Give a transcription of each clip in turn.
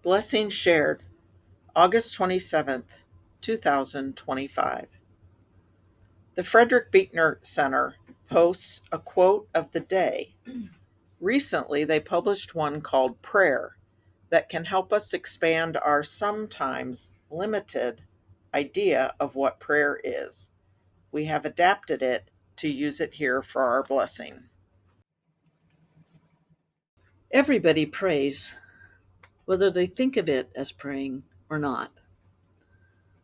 Blessing shared August 27th, 2025. The Frederick Buechner Center posts a quote of the day. Recently, they published one called Prayer that can help us expand our sometimes limited idea of what prayer is. We have adapted it to use it here for our blessing. Everybody prays, whether they think of it as praying or not.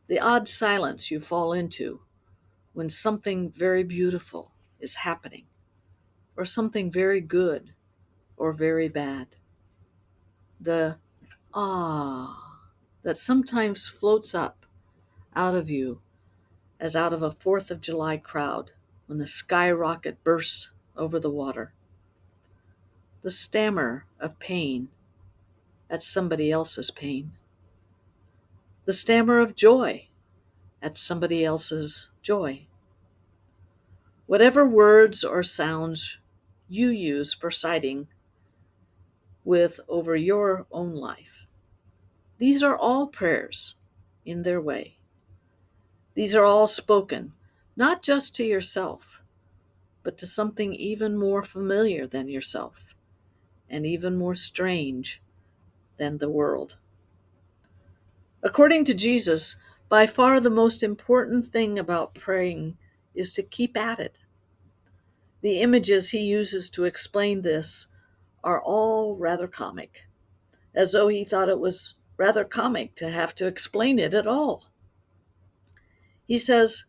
The odd silence you fall into when something very beautiful is happening, or something very good or very bad. The ah that sometimes floats up out of you as out of a 4th of July crowd when the skyrocket bursts over the water. The stammer of pain at somebody else's pain. The stammer of joy at somebody else's joy. Whatever words or sounds you use for citing with over your own life. These are all prayers in their way. These are all spoken, not just to yourself, but to something even more familiar than yourself, and even more strange than the world. According to Jesus, by far the most important thing about praying is to keep at it. The images he uses to explain this are all rather comic, as though he thought it was rather comic to have to explain it at all. He says,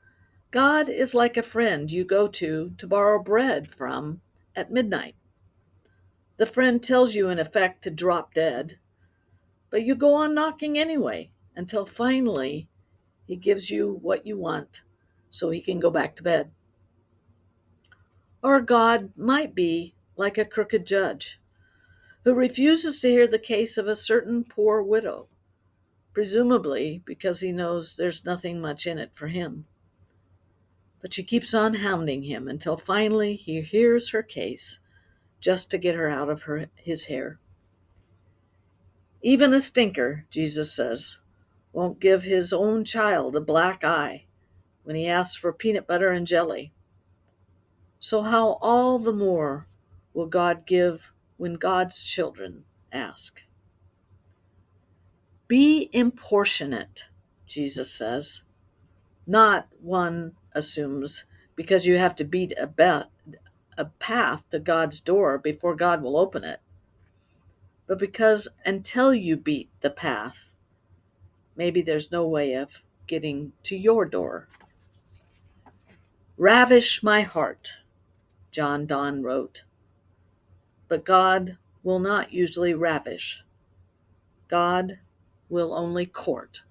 God is like a friend you go to borrow bread from at midnight. The friend tells you in effect to drop dead, but you go on knocking anyway until finally he gives you what you want so he can go back to bed. Or God might be like a crooked judge who refuses to hear the case of a certain poor widow, presumably because he knows there's nothing much in it for him. But she keeps on hounding him until finally he hears her case just to get her out of his hair. Even a stinker, Jesus says, won't give his own child a black eye when he asks for peanut butter and jelly. So how all the more will God give when God's children ask? Be importunate, Jesus says. Not, one assumes, because you have to beat a path to God's door before God will open it, but because until you beat the path, maybe there's no way of getting to your door. Ravish my heart, John Donne wrote, but God will not usually ravish. God will only court.